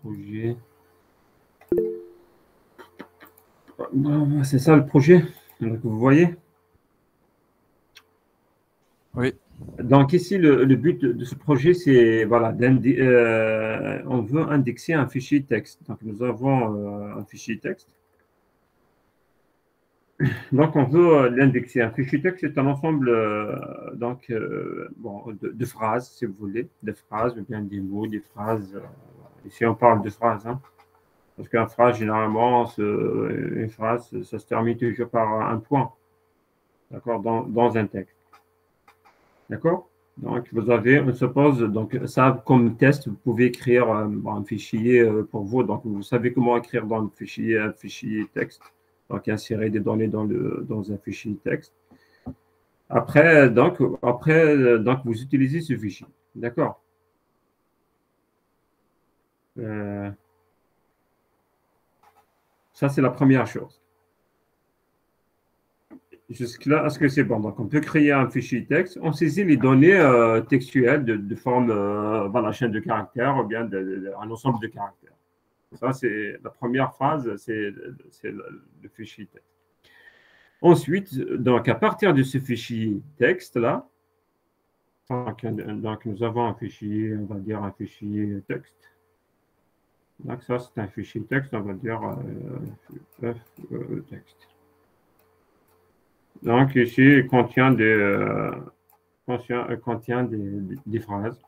projet. C'est ça le projet. Donc, vous voyez. Oui. Donc ici, le but de ce projet, c'est voilà, on veut indexer un fichier texte. Donc nous avons un fichier texte. Donc on veut l'indexer. Un fichier texte, c'est un ensemble bon, de phrases, si vous voulez, des phrases, ou bien des mots, des phrases. Ici, on parle de phrases, hein, parce qu'une phrase, généralement, une phrase, ça se termine toujours par un point, d'accord, dans un texte. D'accord? Donc, vous avez, on suppose, donc ça comme test, vous pouvez écrire un fichier pour vous. Donc, vous savez comment écrire dans le fichier, un fichier texte. Donc, insérer des données dans un fichier texte. Après, donc, vous utilisez ce fichier. D'accord? Ça, c'est la première chose. Jusque-là, est-ce que c'est bon? Donc, on peut créer un fichier texte. On saisit les données textuelles de forme, voilà, chaîne de caractères ou bien un ensemble de caractères. Ça, c'est la première phrase, c'est le fichier texte. Ensuite, donc, à partir de ce fichier texte-là, donc, nous avons un fichier, on va dire un fichier texte. Donc, ça, c'est un fichier texte, on va dire texte. Donc, ici, il contient des phrases.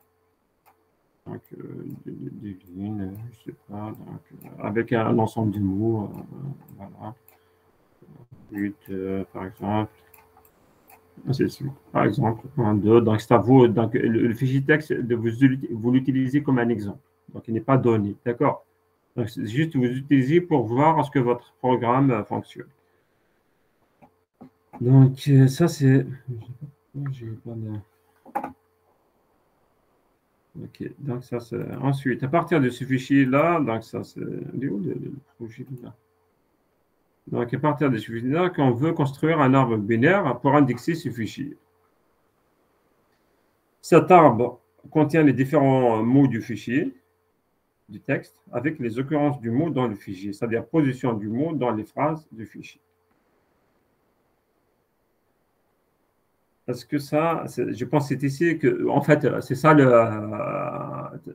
Donc, des lignes, je sais pas, donc, avec un ensemble de mots, voilà. But, par exemple. C'est sûr. Par exemple, un 2. Donc, c'est à vous. Donc, le fichier texte, vous l'utilisez comme un exemple. Donc, il n'est pas donné. D'accord? Donc, c'est juste vous utilisez pour voir est-ce que votre programme fonctionne. Donc, ça, c'est. Ok, donc ça, c'est. Ensuite, à partir de ce fichier-là, donc ça, c'est. Il est où le projet là? Donc, à partir de ce fichier-là, on veut construire un arbre binaire pour indexer ce fichier. Cet arbre contient les différents mots du fichier, du texte, avec les occurrences du mot dans le fichier, c'est-à-dire position du mot dans les phrases du fichier. Est-ce que ça, je pense que c'est ici que, en fait, c'est ça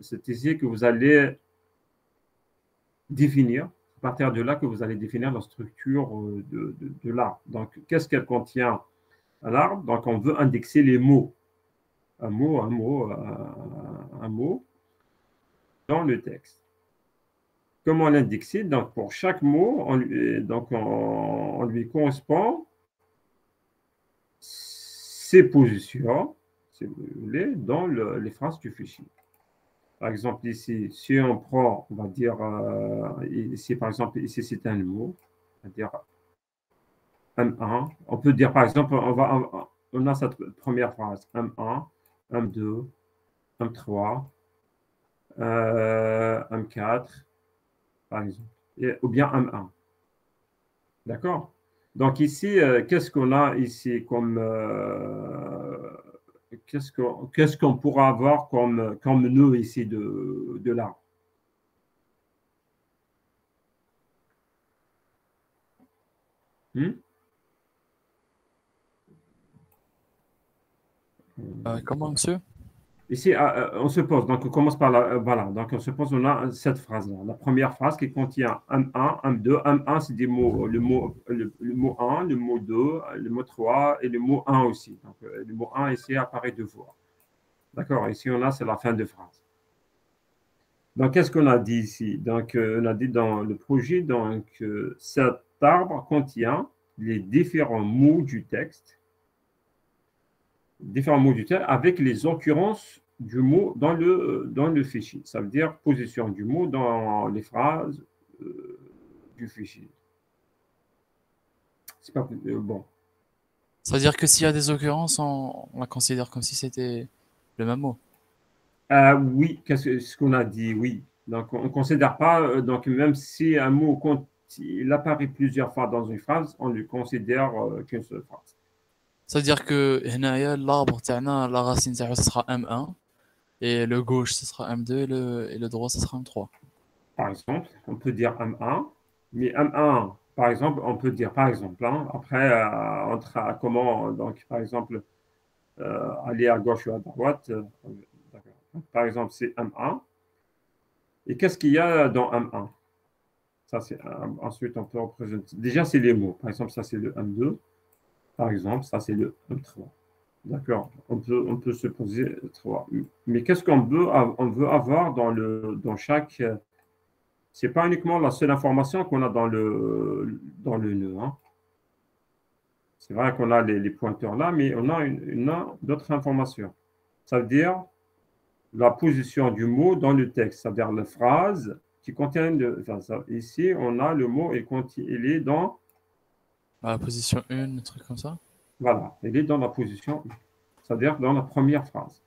c'est ici que vous allez définir, à partir de là que vous allez définir la structure de l'arbre. Donc, qu'est-ce qu'elle contient à l'arbre? Donc, on veut indexer les mots. Un mot dans le texte. Comment l'indexer? Donc, pour chaque mot, on lui correspond ses positions, si vous voulez, dans les phrases du fichier. Par exemple, ici, si on prend, on va dire, ici, par exemple, ici, c'est un mot, on va dire M1. On peut dire, par exemple, on a cette première phrase, M1, M2, M3, M4, par exemple, ou bien M1. D'accord? Donc ici, qu'est-ce qu'on a ici comme qu'est-ce qu'on pourra avoir comme nœud ici de l'arbre? Comment, monsieur? Ici, on se pose, donc on commence par voilà, donc on se pose, on a cette phrase-là. La première phrase qui contient M1, M2. M1, c'est des mots, le mot 1, le mot 2, le mot 3 et le mot 1 aussi. Donc le mot 1 ici apparaît deux fois. D'accord, ici on a, c'est la fin de phrase. Donc, qu'est-ce qu'on a dit ici? Donc, on a dit dans le projet, donc, cet arbre contient les différents mots du texte, avec les occurrences du mot dans le fichier. Ça veut dire position du mot dans les phrases du fichier. C'est pas bon. Ça veut dire que s'il y a des occurrences, on la considère comme si c'était le même mot. Oui, ce qu'on a dit, oui. Donc, on ne considère pas, donc même si un mot il apparaît plusieurs fois dans une phrase, on ne le considère qu'une seule phrase. Ça veut dire que هنايا l'arbre تاعنا la racine تاعو ce sera M1 et le gauche ce sera M2 et le droit ce sera M3. Par exemple, on peut dire M1, mais M1, par exemple, on peut dire par exemple, hein, après, comment, donc, par exemple, aller à gauche ou à droite. D'accord. Par exemple, c'est M1. Et qu'est-ce qu'il y a dans M1? Ça, c'est ensuite, on peut représenter. Déjà, c'est les mots. Par exemple, ça, c'est le M2. Par exemple, ça, c'est le M3. D'accord. On peut se poser 3. Mais qu'est-ce on veut avoir dans chaque. C'est pas uniquement la seule information qu'on a dans le nœud, hein. C'est vrai qu'on a les pointeurs là, mais on a d'autres informations. Ça veut dire la position du mot dans le texte, c'est-à-dire la phrase qui contient ici, on a le mot, il est dans, La position 1, un truc comme ça. voilà, il est dans la position, c'est-à-dire dans la première phrase.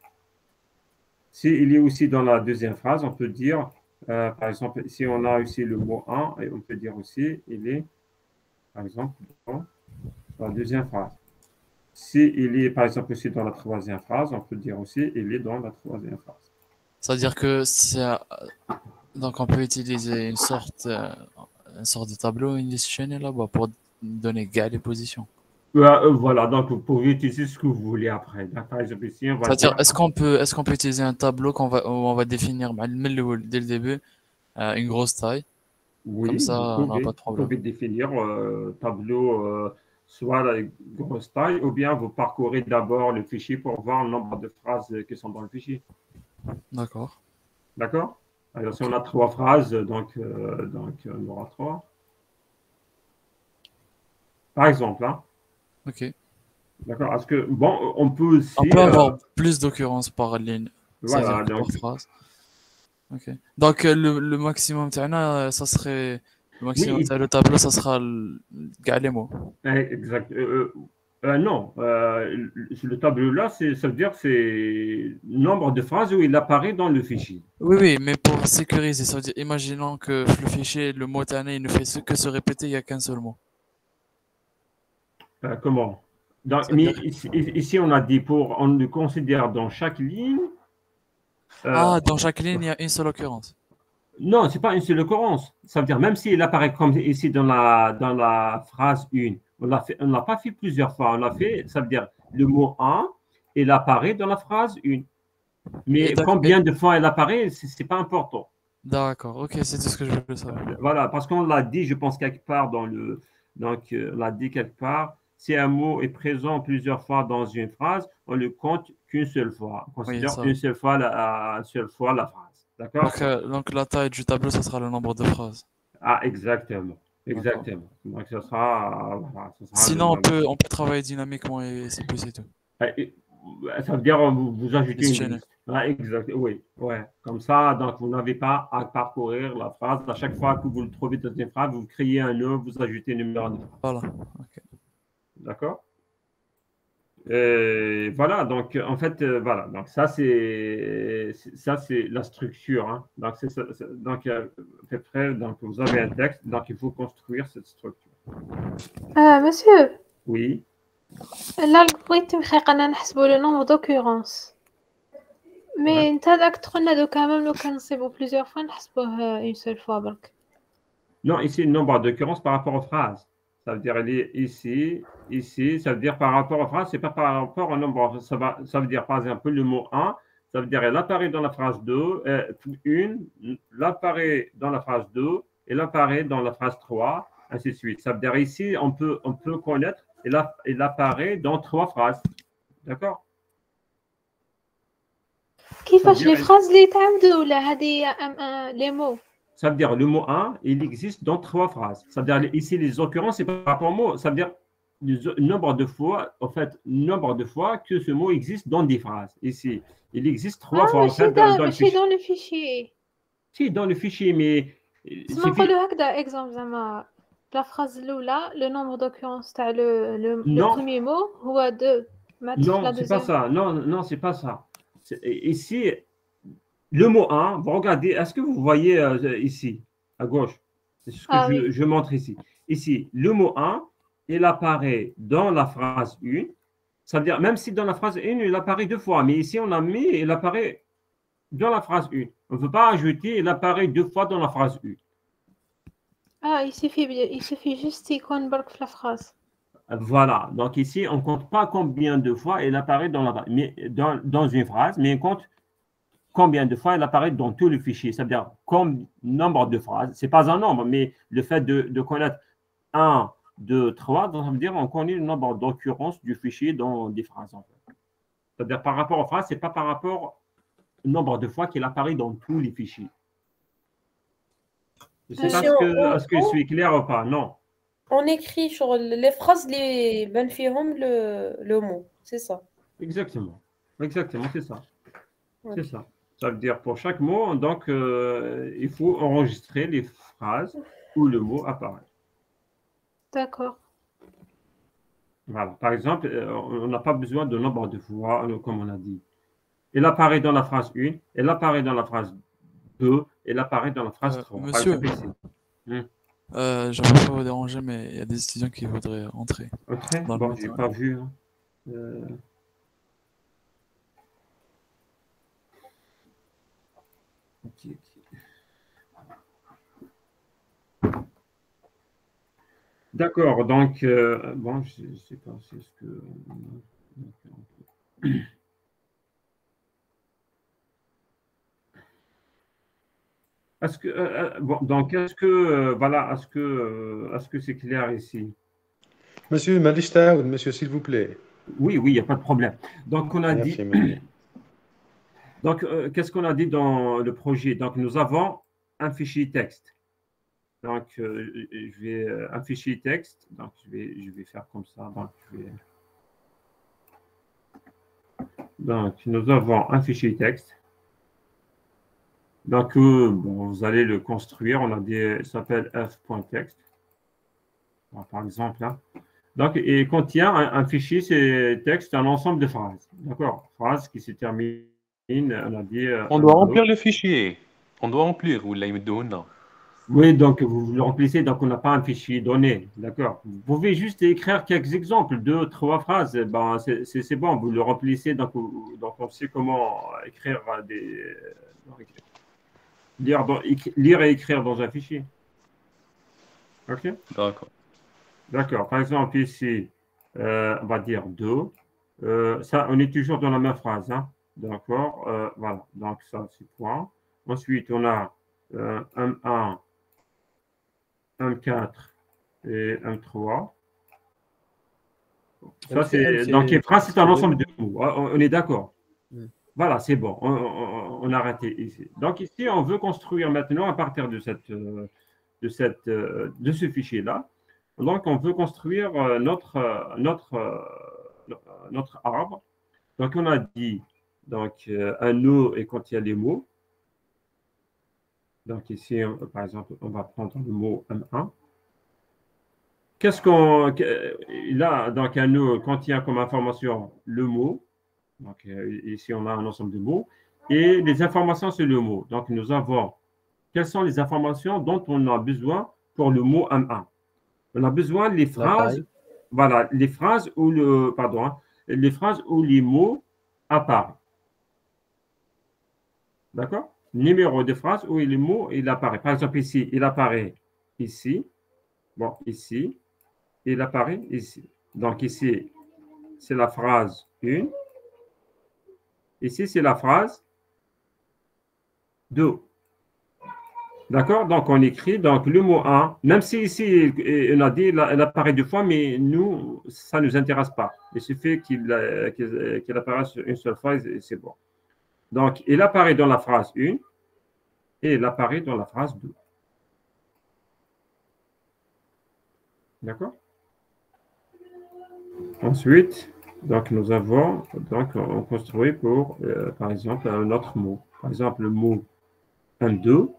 S'il est aussi dans la deuxième phrase, on peut dire, par exemple, ici on a aussi le mot 1, et on peut dire aussi, il est, par exemple, dans la deuxième phrase. S'il est, par exemple, aussi dans la troisième phrase, on peut dire aussi, il est dans la troisième phrase. C'est-à-dire que donc on peut utiliser une sorte de tableau, une liste chaînée là-bas pour donner les positions. Voilà, donc vous pouvez utiliser ce que vous voulez après. Donc, par exemple, ici, on va C'est-à-dire, dire, est-ce qu'on peut utiliser un tableau où on va définir dès le début une grosse taille, comme oui, ça vous on n'aura pas pouvez, de vous problème. pouvez définir tableau, soit la grosse taille, ou bien vous parcourez d'abord le fichier pour voir le nombre de phrases qui sont dans le fichier. D'accord. D'accord? Alors, si Ok. on a 3 phrases, on aura 3. Par exemple, hein. Ok. D'accord? Parce que, bon, on peut On aussi, peut avoir plus d'occurrences par ligne, c'est-à-dire voilà, que par donc, phrase. Ok. Donc le maximum تاعنا, ça serait le maximum oui, تاع le tableau, ça sera كاع les mots. exact. Non, le tableau-là, ça veut dire que c'est nombre de phrases où il apparaît dans le fichier. Oui, oui, mais pour sécuriser, ça veut dire, imaginons que le fichier, le mot تاعنا, il ne fait que se répéter, il n'y a qu'un seul mot. Comment? Mais C'est-à-dire, ici, on a dit on le considère dans chaque ligne. euh, dans chaque ligne, il y a une seule occurrence. non, c'est pas une seule occurrence. Ça veut dire, même s'il apparaît comme ici dans la phrase 1, on l'a pas fait plusieurs fois. On l'a fait, ça veut dire le mot 1, il apparaît dans la phrase 1. Et Mais combien de fois il apparaît, c'est pas important. d'accord, ok, c'est tout ce que je voulais savoir. Voilà, parce qu'on l'a dit, je pense, quelque part donc, on l'a dit quelque part, si un mot est présent plusieurs fois dans une phrase, on le compte qu'une seule fois. On Oui, considère ça va. une seule fois la phrase. D'accord? Donc la taille du tableau, ça sera le nombre de phrases. Ah, exactement. D'accord. Exactement. Donc, ça sera le Sinon, on nombre. peut, on peut travailler dynamiquement et c'est plus et tout. Et, ça veut dire vous ajoutez Liste une chaînée. liste. Ah, exact. Oui, ouais. Comme ça, donc vous n'avez pas à parcourir la phrase. À chaque fois que vous le trouvez dans une phrase, vous créez un nœud, vous ajoutez le numéro de phrase. Voilà. Ok. D'accord? Et voilà, donc en fait, voilà, donc ça c'est la structure, hein. Donc donc à peu près, donc vous avez un texte, donc il faut construire cette structure. Monsieur, Oui. l'algorithme خلقنا نحسبوا le nombre d'occurrences. Ouais. Mais انت راك تقولنا دوكا même لو كان نصيبو plusieurs fois نحسبوه une seule fois برك. Non, ici le nombre d'occurrences par rapport aux phrases. Ça veut dire elle est ici, ça veut dire par rapport aux phrases, c'est pas par rapport au nombre. Ça veut dire par exemple le mot 1, ça veut dire elle apparaît dans la phrase 2, l'apparaît dans la phrase 2, elle apparaît dans la phrase 3, ainsi de suite. Ça veut dire ici, on peut connaître, elle apparaît dans 3 phrases. D'accord? كيفاش dire les phrases اللي يتعاودوا ولا هذه les mots. Ça veut dire le mot 1, il existe dans 3 phrases. Ça veut dire ici, les occurrences, c'est par rapport au mot. Ça veut dire le nombre de fois, en fait, nombre de fois que ce mot existe dans des phrases. Ici, il existe 3 fois en fait dans le fichier. dans le fichier. Si, dans le fichier, mais تسمى نقولوا هكذا exemple زعما la phrase الأولى le nombre d'occurrences تاع le non, premier mot هو 2 mettre la non, c'est pas deuxième. ça. Non, non, c'est pas ça. Ici, le mot 1, vous regardez, est-ce que vous voyez ici, à gauche? C'est ce que Oui. je montre ici. Ici, le mot 1, il apparaît dans la phrase 1. Ça veut dire, même si dans la phrase 1, il apparaît 2 fois, mais ici, on a mis, il apparaît dans la phrase 1. On ne veut pas ajouter, il apparaît 2 fois dans la phrase 1. Ah, il suffit juste يكون برك في la phrase. Voilà. Donc ici, on ne compte pas combien de fois il apparaît dans une phrase, mais on compte combien de fois il apparaît dans tout le fichier. C'est-à-dire comme nombre de phrases. Ce n'est pas un nombre, mais le fait de connaître 1, 2, 3, donc ça veut dire qu'on connaît le nombre d'occurrences du fichier dans des phrases. En fait. C'est-à-dire par rapport aux phrases, ce n'est pas par rapport au nombre de fois qu'il apparaît dans tous les fichiers. Je ne sais pas est-ce que je suis clair ou pas. Non. On écrit sur les phrases les ben fihom le mot, c'est ça. Exactement. Exactement, c'est ça. Ouais. C'est ça. Ça veut dire pour chaque mot, donc il faut enregistrer les phrases où le mot apparaît. D'accord. Voilà. Par exemple, on n'a pas besoin de nombre de fois, comme on a dit. Il apparaît dans la phrase 1, il apparaît dans la phrase 2, il apparaît dans la phrase 3. Monsieur, par exemple, ici. j'aimerais pas vous déranger, mais il y a des étudiants qui voudraient entrer. Entrer? Dans le Bon, métro. je n'ai pas vu. Hein. Ok, ok. D'accord, donc, bon, je ne sais pas, c'est ce que... Est-ce que, bon, donc, est-ce que, voilà, est-ce que c'est clair ici? Monsieur Malista, monsieur, s'il vous plaît. Oui, oui, il n'y a pas de problème. Donc, on a Merci, dit... monsieur. Donc, qu'est-ce qu'on a dit dans le projet? Donc, nous avons un fichier texte. Donc, je vais un fichier texte. Donc, je vais faire comme ça. Donc, nous avons un fichier texte. Donc, bon, vous allez le construire. On a dit, ça s'appelle f.text. Par exemple, là. Donc, il contient un fichier, c'est texte, un ensemble de phrases. D'accord? Phrases qui se terminent. On a dit. On doit remplir le fichier. On doit remplir. Ou là, Oui, donc vous le remplissez, donc on n'a pas un fichier donné, d'accord. Vous pouvez juste écrire quelques exemples, 2, 3 phrases, ben, c'est bon, vous le remplissez, donc on sait comment écrire lire et écrire dans un fichier. Ok? D'accord. D'accord, par exemple ici, on va dire 2, ça, on est toujours dans la même phrase, hein? D'accord, voilà, donc ça c'est point. Ensuite, on a un 1, un 4 et un 3. Ça, c'est, donc, les phrases, c'est un ensemble de mots. On est d'accord. Voilà, c'est bon. On a arrêté ici. Donc, ici, on veut construire maintenant à partir de ce fichier-là. Donc, on veut construire notre arbre. Donc, on a dit donc, un nœud et quand il y a les mots. Donc, ici, par exemple, on va prendre le mot M1. Qu'est-ce qu'on. Là, donc, un nœud contient comme information le mot. Donc, ici, on a un ensemble de mots. Et les informations sur le mot. Donc, nous avons. Quelles sont les informations dont on a besoin pour le mot M1? On a besoin des phrases. Voilà, les phrases où les phrases où les mots apparaissent. D'accord? Numéro de phrase où les mots il apparaît. Par exemple, ici, il apparaît ici. Bon, ici. Il apparaît ici. Donc, ici, c'est la phrase 1. Ici, c'est la phrase 2. D'accord? Donc, on écrit donc, le mot 1. Même si ici, on a dit il apparaît 2 fois, mais nous, ça ne nous intéresse pas. Il suffit qu'il apparaisse une seule fois et c'est bon. Donc, il apparaît dans la phrase 1 et il apparaît dans la phrase 2. D'accord? Ensuite, donc nous avons, donc on construit pour, par exemple, un autre mot. Par exemple, le mot M2.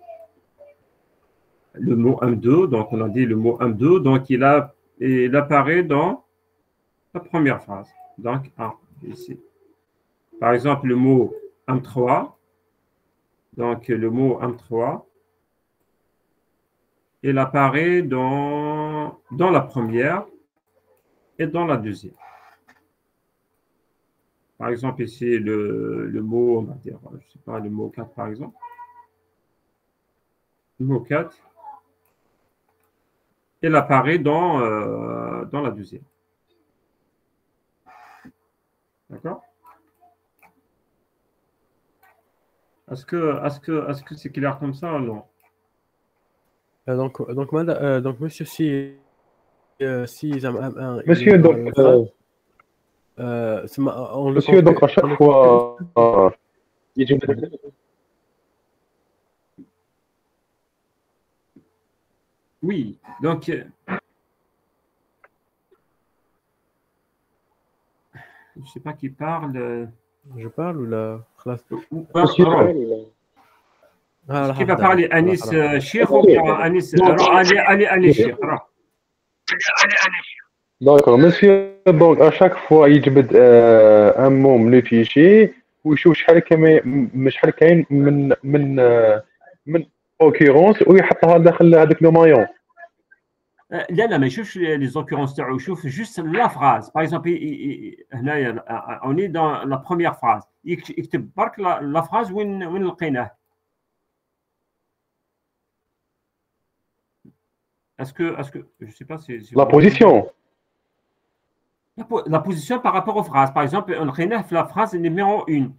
Le mot M2, donc on a dit le mot M2, donc il apparaît dans la première phrase. Donc, ici. Par exemple, le mot M3. Donc, le mot M3, il apparaît dans la première et dans la deuxième. Par exemple, ici, le mot, on va dire, je ne sais pas, le mot 4, par exemple. le mot 4. Elle apparaît dans la deuxième. D'accord? Est-ce que c'est clair comme ça ou non? donc monsieur, si Monsieur, donc, monsieur, donc à chaque fois, Oui, donc je ne sais pas qui parle. je parle ou là monsieur, Qui va parler Anis Cheikh ou bien Anis allez Cheikh. d'accord, monsieur, donc à chaque fois يجبد un mot من le fichier ويشوف شحال كاين من occurrence ويحطها داخل هذاك لو مايون. لا ما يشوفش les occurrences تاعو يشوف juste la phrase. Par exemple هنايا on est dans la première phrase يكتب برك la phrase وين لقيناه. Est-ce que je sais pas si La position. La position par rapport aux phrases. Par exemple, on a la phrase numéro 1.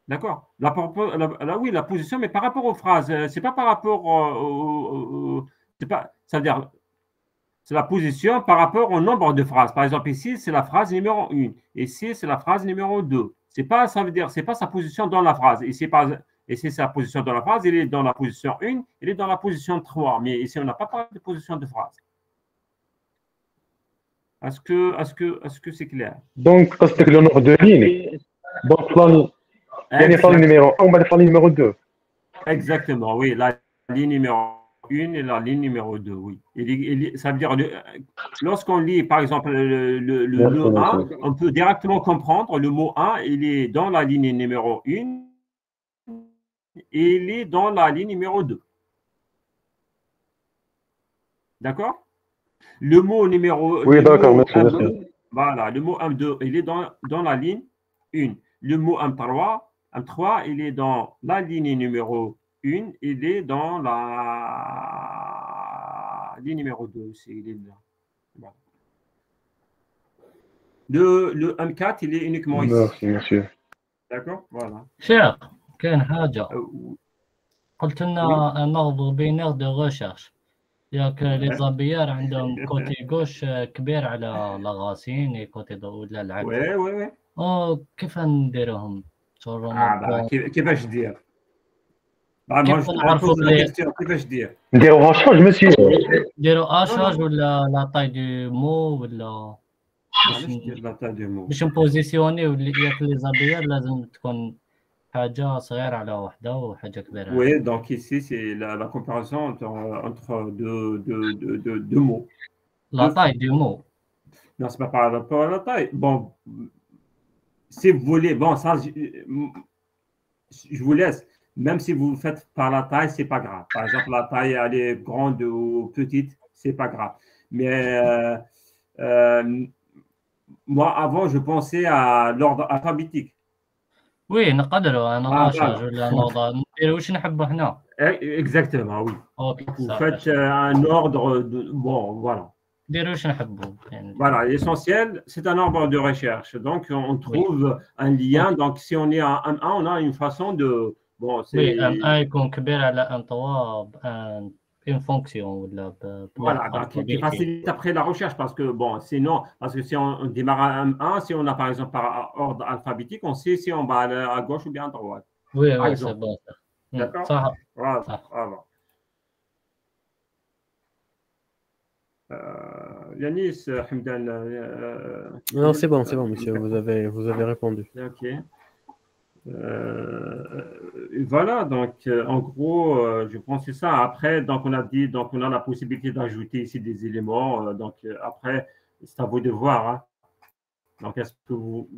D'accord? Oui, la position, mais par rapport aux phrases. C'est pas par rapport ça veut dire, c'est la position par rapport au nombre de phrases. Par exemple, ici, c'est la phrase numéro 1. Ici, c'est la phrase numéro 2. Ça veut dire, c'est pas sa position dans la phrase. Ici, sa position dans la phrase, il est dans la position 1, il est dans la position 3. Mais ici, on n'a pas parlé de position de phrase. Est-ce que c'est clair? Donc, قصدك le nombre de lignes. Donc, يعني la numéro 1 وبعد la numéro 2. Exactement, oui. La ligne numéro 1 et la ligne numéro 2, oui. Ça veut dire, lorsqu'on lit, par exemple, le 1, on peut directement comprendre le mot 1, il est dans la ligne numéro 1 et il est dans la ligne numéro 2. D'accord? Le mot numéro... Oui, d'accord, merci. Voilà, le mot M2, il est dans la ligne 1. Le mot M3, il est dans la ligne numéro 1, il est dans la ligne numéro 2 aussi. Il est là. Voilà. Le M4, il est uniquement ici. Merci, monsieur. D'accord? Voilà. شيخ كاين حاجة قلت لنا ناخذ بينير دو ريشيرش ياك لي زابيير عندهم كوتي غوش كبير على لاغاسين كوتي ولا العكس. وي كيف نديروهم؟ كيفاش دير؟ كيف نعرفوا كيفاش دير؟ نديرو اشاج مسيو. نديرو اشاج ولا لا طاي دو مو ولا باش نبوزيسيوني ياك لي زابيير لازم تكون حاجة صغيرة على وحدة وحاجة كبيرة. Oui, donc ici, c'est la comparaison entre deux mots. La taille du mot. Non, c'est pas par rapport à la taille. Bon, si vous voulez, bon, ça, je vous laisse. Même si vous le faites par la taille, c'est pas grave. Par exemple, la taille, elle est grande ou petite, c'est pas grave. Mais moi, avant, je pensais à l'ordre alphabétique. Oui, نقدروا أنا أشاج ولا نوضع نديرو واش نحبوا حنا. Exactement, oui. Okay, vous faites un ordre bon, voilà. نديرو واش نحبوا. Voilà, l'essentiel, c'est un ordre de recherche. Donc, on trouve un lien. Donc, si on est à M1, on a une façon de... Bon, c'est... Oui, M1 يكون كبير على M3 une fonction ولا voilà, donc, qui facilite après la recherche parce que bon, sinon, parce que si on démarre à M1, si on a par exemple par ordre alphabétique, on sait si on va aller à gauche ou bien à droite. Oui, oui, c'est bon. D'accord. Voilà. Voilà. Yanis, Hamdan. Non, c'est bon, monsieur. Vous avez répondu. Ok. Voilà, donc en gros, je pense que c'est ça. Après, donc on a dit, donc on a la possibilité d'ajouter ici des éléments. Donc après, c'est à vous de voir. Hein. Donc est-ce que vous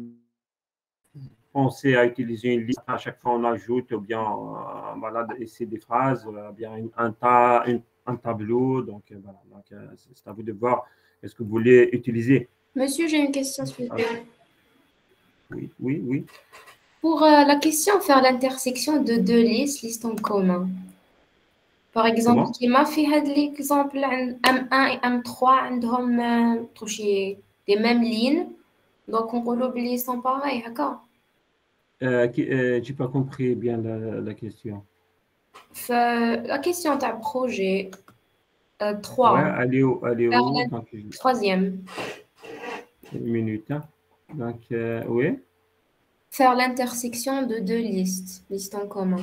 pensez à utiliser une liste à chaque fois on ajoute, ou bien voilà, essayer des phrases, bien un tableau. Donc voilà, donc c'est à vous de voir. Est-ce que vous voulez utiliser? Monsieur, j'ai une question s'il vous plaît. Oui. Pour la question, faire l'intersection de deux listes en commun. Par exemple, Comment? كيما في هاد l'exemple عن M1 et M3 عندهم شي les mêmes lignes. Donc نقولوا بلي ils sont pareils هكا. J'ai pas compris bien la question. La question تاع projet Ouais, 3 allez vers où? la Donc, troisième. une minute. Hein. Donc, oui. Faire l'intersection de deux listes en commun.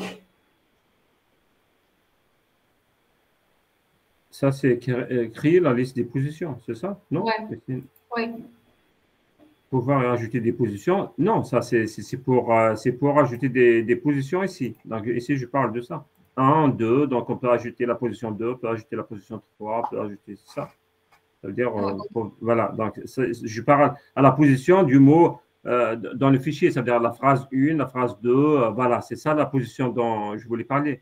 Ça, c'est créer la liste des positions, c'est ça? Non? Ouais. Ouais. Pouvoir ajouter des positions. Non, ça, c'est pour ajouter des positions ici. Donc, ici, je parle de ça. 1, 2, donc on peut ajouter la position 2, on peut ajouter la position 3, on peut ajouter ça. Ça veut dire, voilà, donc je parle à la position du mot dans le fichier, c'est-à-dire la phrase 1, la phrase 2, voilà, c'est ça la position dont je voulais parler.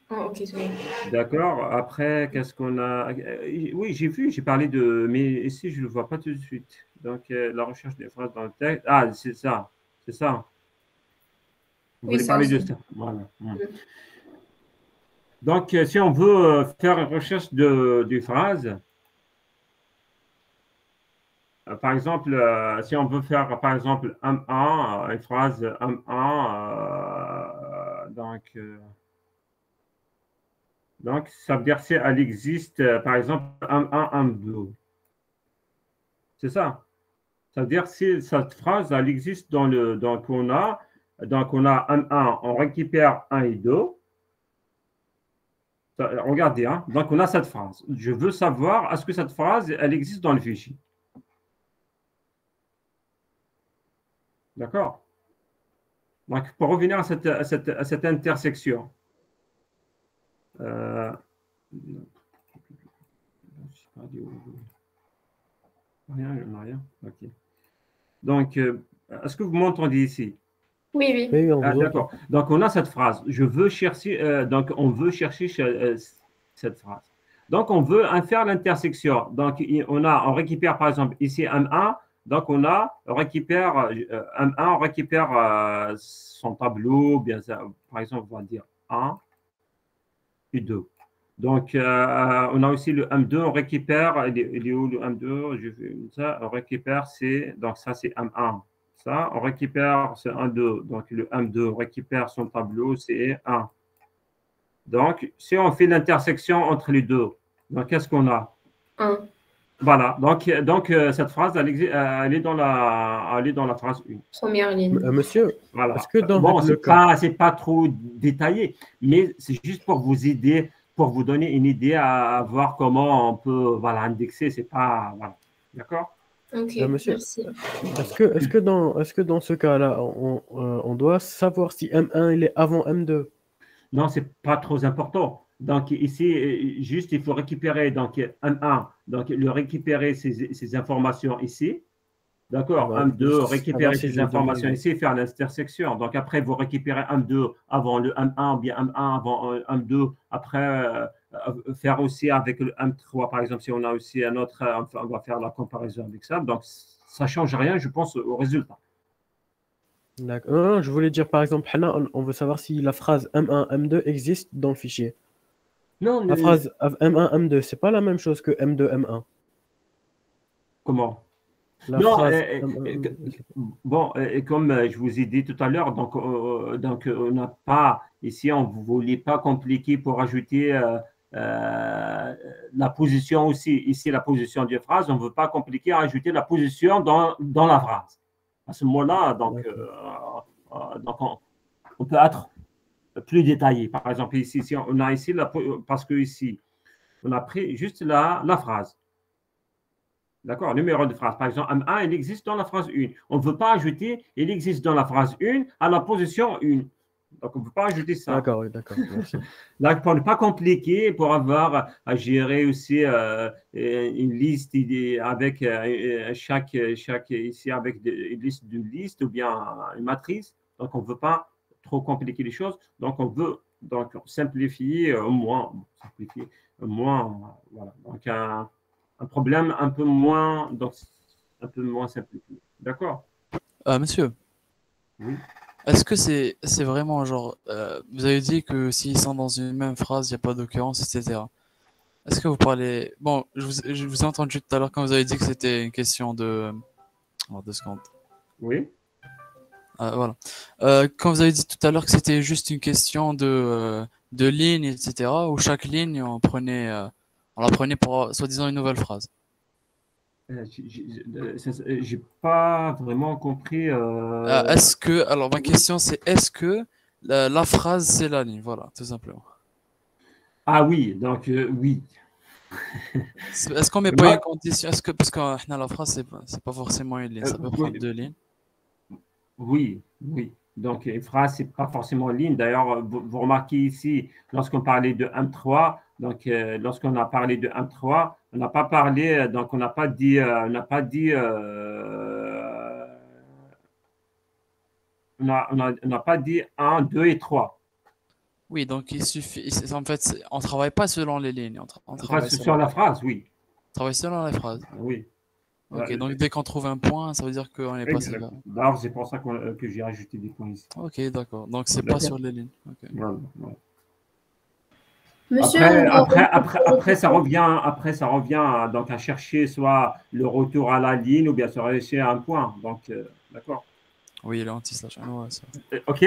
Ah, ok, c'est bon. D'accord, après, qu'est-ce qu'on a? Oui, j'ai vu, j'ai parlé de, mais ici, je ne le vois pas tout de suite. Donc, la recherche des phrases dans le texte, ah, c'est ça, c'est ça. Vous voulez parler de ça, voilà. Donc, si on veut faire une recherche de phrases, par exemple, si on veut faire, par exemple, M1, une phrase M1, donc, ça veut dire si elle existe, par exemple, M1, M2. C'est ça. Ça veut dire si cette phrase, elle existe donc on a M1, on récupère 1 et 2. Regardez, hein, donc on a cette phrase. Je veux savoir, est-ce que cette phrase, elle existe dans le fichier? D'accord? Donc, pour revenir à cette intersection, rien. Ok. Donc, est-ce que vous m'entendez ici? Oui. D'accord. Donc, on a cette phrase. Je veux chercher, donc, on veut chercher cette phrase. Donc, on veut faire l'intersection. Donc, on récupère, par exemple, ici M1. Donc, on récupère M1, on récupère son tableau, bien ça, par exemple, on va dire 1 et 2. Donc, on a aussi le M2, on récupère, il est où le M2? Je fais ça, on récupère, donc ça, c'est M1. Ça, on récupère, c'est 1, 2. Donc, le M2 récupère son tableau, c'est 1. Donc, si on fait l'intersection entre les deux, donc qu'est-ce qu'on a? 1. Voilà, donc cette phrase, elle est dans la phrase 1. Première ligne. Monsieur, voilà. Est-ce que dans bon, le cas... c'est pas trop détaillé, mais c'est juste pour vous aider, pour vous donner une idée à voir comment on peut indexer. C'est pas. Voilà. D'accord? Ok, monsieur, merci. Est-ce que dans ce cas-là, on doit savoir si M1 il est avant M2? Non, c'est pas trop important. Donc ici, juste il faut récupérer donc M1, donc le récupérer ces informations ici. D'accord, M2, récupérer ces informations ici et faire l'intersection. Donc après, vous récupérez M2 avant le M1 ou bien M1 avant M2. Après, faire aussi avec le M3, par exemple, si on a aussi un autre, on va faire la comparaison avec ça. Donc, ça ne change rien, je pense, au résultat. D'accord. Non, je voulais dire, par exemple, on veut savoir si la phrase M1, M2 existe dans le fichier. Non, la phrase M1, M2, c'est pas la même chose que M2, M1. Comment? La non, phrase bon, et comme je vous ai dit tout à l'heure, donc on n'a pas, ici, on ne voulait pas compliquer pour ajouter la position aussi. Ici, la position de phrase, on ne veut pas compliquer à ajouter la position dans la phrase. À ce moment-là, donc on peut être plus détaillé. Par exemple, ici on a ici, parce que ici, on a pris juste la phrase. D'accord, numéro de phrase. Par exemple, M1, il existe dans la phrase 1. On ne veut pas ajouter, il existe dans la phrase 1 à la position 1. Donc, on ne peut pas ajouter ça. D'accord, oui, d'accord. Là, pour ne pas compliquer, pour avoir à gérer aussi une liste avec chaque ici, avec une liste d'une liste ou bien une matrice. Donc, on ne veut pas trop compliquer les choses. Donc, on veut simplifier au moins. Voilà. Donc, un problème un peu moins simplifié. D'accord? Monsieur. Oui. est-ce que c'est vraiment genre, vous avez dit que s'ils sont dans une même phrase, il n'y a pas d'occurrence, etc. Est-ce que vous parlez... Bon, je vous ai entendu tout à l'heure quand vous avez dit que c'était une question de... Oh, 2 secondes. Oui. Voilà. Quand vous avez dit tout à l'heure que c'était juste une question de ligne, etc., où chaque ligne, on la prenait pour, soi-disant, une nouvelle phrase. J'ai pas vraiment compris. Alors, ma question, c'est est-ce que la phrase, c'est la ligne? Voilà, tout simplement. Ah oui, donc oui. Est-ce qu'on met pas une condition? Parce que la phrase, c'est pas forcément une ligne, ça peut prendre 2 lignes. Oui, oui. Donc, une phrase, c'est pas forcément une ligne. D'ailleurs, vous remarquez ici, lorsqu'on parlait de M3, donc lorsqu'on a parlé de M3, on n'a pas parlé, donc on n'a pas dit, on n'a pas dit 1, 2 et 3. Oui, donc il suffit. En fait, on travaille pas selon les lignes. On travaille sur la phrase, oui. On travaille selon la phrase. Oui. Ok, donc dès qu'on trouve un point, ça veut dire qu'on est passé là. D'ailleurs, c'est pour ça que j'ai ajouté des points ici. Ok, d'accord. Donc c'est pas sur les lignes. Okay. Voilà, voilà. Monsieur, après, ça revient donc à chercher soit le retour à la ligne ou bien se chercher un point. Donc, d'accord. Oui, le anti-slash. Ouais, ça. Ok.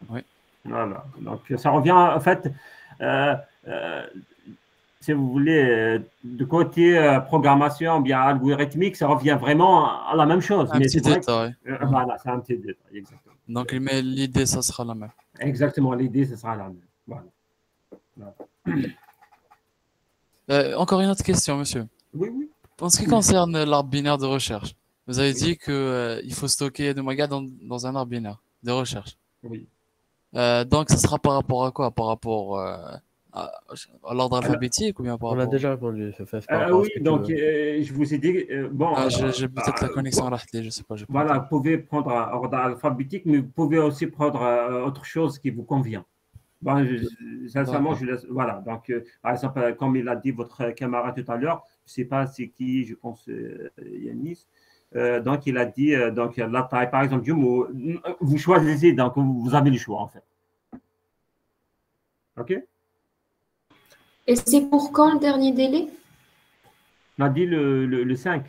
Oui. Voilà. Donc, ça revient en fait, si vous voulez, de côté programmation bien algorithmique, ça revient vraiment à la même chose. Un petit détail. Voilà, c'est un petit détail, exactement. Donc, mais l'idée, ça sera la même. Exactement, l'idée, ça sera la même. Voilà. Encore une autre question, monsieur. Oui, oui. En ce qui concerne l'arbre binaire de recherche, vous avez dit qu'il faut stocker de Maga dans un arbre binaire de recherche. Oui. Donc, ça sera par rapport à quoi? Par rapport à l'ordre alphabétique ou bien par rapport... On a déjà répondu. Oui, donc je vous ai dit... bon, j'ai peut-être la connexion à l'article, je sais pas. Voilà, vous pouvez prendre un ordre alphabétique, mais vous pouvez aussi prendre autre chose qui vous convient. Bon, sincèrement, je laisse. Voilà. Donc, par exemple, comme il a dit votre camarade tout à l'heure, je ne sais pas c'est qui, je pense Yanis. Donc, il a dit donc la taille, par exemple, du mot. Vous choisissez, donc vous avez le choix en fait. OK? Et c'est pour quand le dernier délai? On a dit le 5.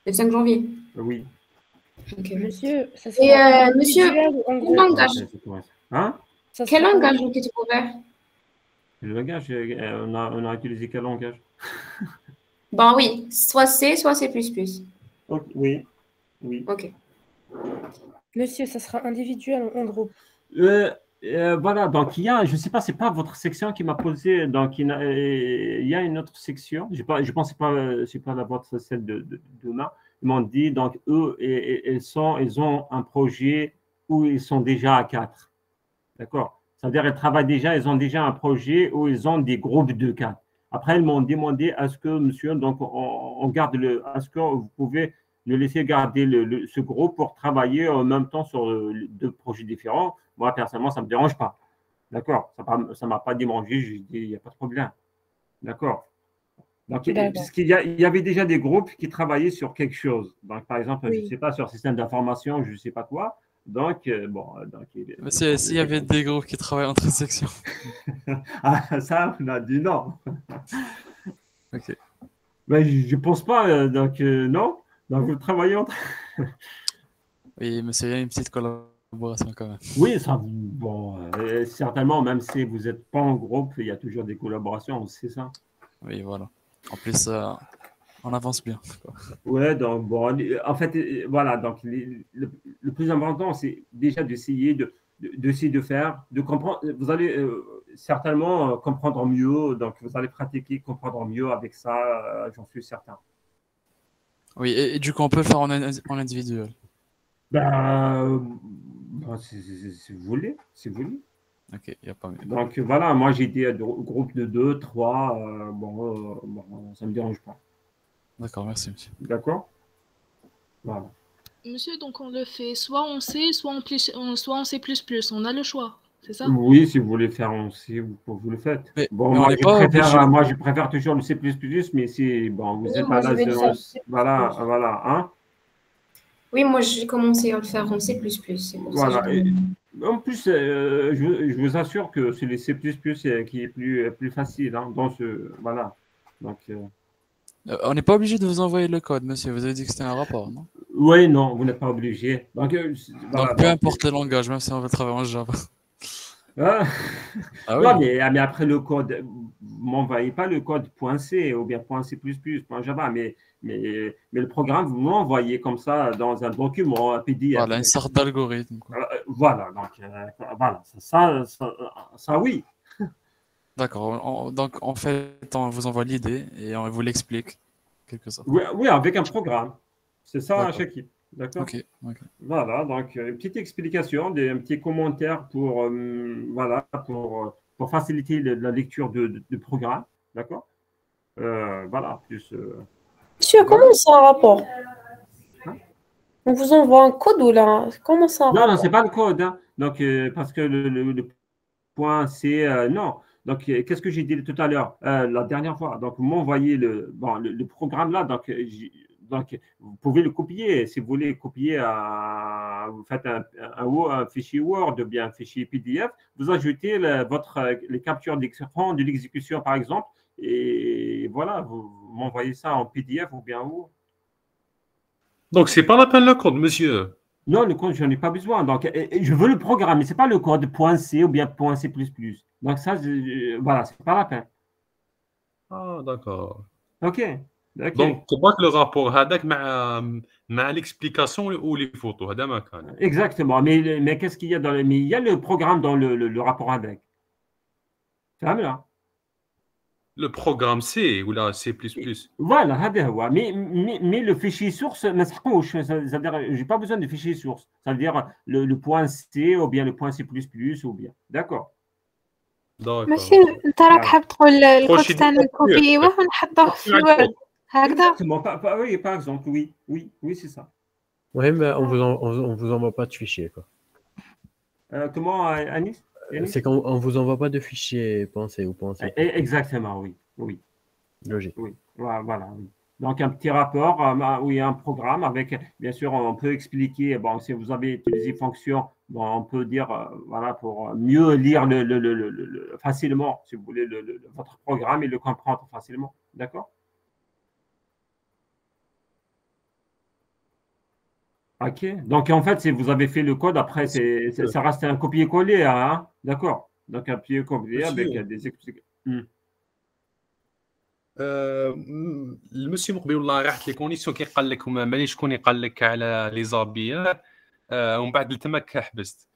Le 5 janvier. Oui. Okay. Monsieur, ça et monsieur, quel langage? Hein? Quel langage vous avez découvert? Le langage, on a utilisé quel langage? Ben oui, soit C, soit C++. Okay, oui, oui. Ok. Monsieur, ça sera individuel ou en groupe? Voilà, donc il y a, je ne sais pas, c'est pas votre section qui m'a posé, donc il y a une autre section, je pense que c'est pas la vôtre, celle de demain. Ils m'ont dit, donc eux, ils ont un projet où ils sont déjà à 4. D'accord? C'est-à-dire qu'ils travaillent déjà, ils ont déjà un projet où ils ont des groupes de 4. Après, ils m'ont demandé, est-ce que, monsieur, donc on garde est-ce que vous pouvez nous laisser garder ce groupe pour travailler en même temps sur 2 projets différents? Moi, personnellement, ça ne me dérange pas. D'accord? Ça ne m'a pas dérangé, je dis, il n'y a pas de problème. D'accord? Donc, puisqu'il y avait déjà des groupes qui travaillaient sur quelque chose. Donc, par exemple, je ne sais pas, sur le système d'information, je ne sais pas quoi. Donc, bon. S'il y avait des groupes qui travaillent entre sections. Ah, ça, on a dit non. Ok. Mais je ne pense pas, donc non. Donc, vous travaillez entre. Oui, mais il y a une petite collaboration quand même. Oui, ça, bon, certainement, même si vous n'êtes pas en groupe, il y a toujours des collaborations, c'est ça. Oui, voilà. En plus, on avance bien. Oui, donc bon, en fait, voilà, donc le plus important, c'est déjà d'essayer de faire, de comprendre. Vous allez certainement comprendre mieux, donc vous allez pratiquer, comprendre mieux avec ça, j'en suis certain. Oui, et du coup, on peut le faire en individuel. Si vous voulez, si vous voulez. Ok, il n'y a pas mieux. Donc voilà, moi j'ai des groupes de 2, 3, ça ne me dérange pas. D'accord, merci monsieur. D'accord. Voilà. Monsieur, donc on le fait soit en C, soit en C++. On a le choix, c'est ça? Oui, si vous voulez faire en C, vous le faites. Bon, moi, je préfère toujours le C++, mais si bon, vous êtes à l'aise. Voilà, hein. Oui, moi j'ai commencé à le faire en C++. C'est pour ça que Voilà. je... En plus, je vous assure que c'est les C++ qui est plus facile. Hein, dans ce, voilà. Donc, On n'est pas obligé de vous envoyer le code, monsieur. Vous avez dit que c'était un rapport, non? oui, non, vous n'êtes pas obligé. Donc, voilà, Donc, peu donc, importe le langage, même si on veut travailler en Java. ah, Ah non, oui. mais après le code, m'envoyez pas le code .c ou bien .c++, .java, mais le programme, vous m'envoyez comme ça dans un document, un PDF. Voilà, une sorte d'algorithme, quoi. Voilà, donc, voilà, ça, oui. D'accord. Donc, en fait, on vous envoie l'idée et on vous l'explique, quelque sorte. Oui, oui, avec un programme. C'est ça à D'accord. chaque équipe. D'accord? Ok, ok. Voilà, donc une petite explication, un petit commentaire pour, voilà, pour faciliter la lecture de programme. D'accord? Voilà, plus. Monsieur, Voilà. comment c'est un rapport? Hein? On vous envoie un code ou là? Comment c'est un Non, non, rapport? c'est pas le code. Hein. Donc, parce que le point, c'est. Non. Donc, qu'est-ce que j'ai dit tout à l'heure, la dernière fois? Donc, vous m'envoyez le programme là. Donc, vous pouvez le copier. Si vous voulez copier, vous faites un fichier Word ou bien un fichier PDF. Vous ajoutez les captures d'écran de l'exécution, par exemple. Et voilà, vous m'envoyez ça en PDF ou bien Word. Donc, c'est pas la peine le code, monsieur. Non, le code, je n'en ai pas besoin. Donc, je veux le programme, mais ce n'est pas le code .c ou bien .c++. Donc, ça, voilà, ce n'est pas la peine. Ah, d'accord. OK. OK. Donc, تبعك le rapport هذاك مع l'explication ou les photos هذا ما كان. Exactement. Mais qu'est-ce qu'il y a mais il y a le programme dans le rapport avec. فاهم là? Le programme C ou la C++. Voilà, هذا هو. Mais le fichier source, ما نسحقوش. C'est-à-dire, je n'ai pas besoin de fichier source. C'est-à-dire le point C ou bien le point C++ ou bien. D'accord. ماشي انت راك حاب تقول الكود تاعنا نكوبيوه ونحطوه في وورد هكذا. Exactement. Oui, par exemple, oui, c'est ça. Oui, mais on vous envoie pas de fichier, quoi. Comment, Anis? C'est qu'on vous envoie pas de fichier pensé ou pensé. Exactement, oui. Logique. Oui, voilà. Oui. Donc, un petit rapport, oui, un programme avec, bien sûr, on peut expliquer, bon, si vous avez utilisé fonction, bon, on peut dire, voilà, pour mieux lire facilement, si vous voulez, votre programme et le comprendre facilement. D'accord? OK. Donc, en fait, si vous avez fait le code, après, ça reste un copier-coller, hein? D'accord. Donc, un copier-coller avec des explications. المسيو مقبل والله راحت لي كونيكسيون كي قال لك مالي شكون قال لك على لي زابيير ومن بعد تماك حبست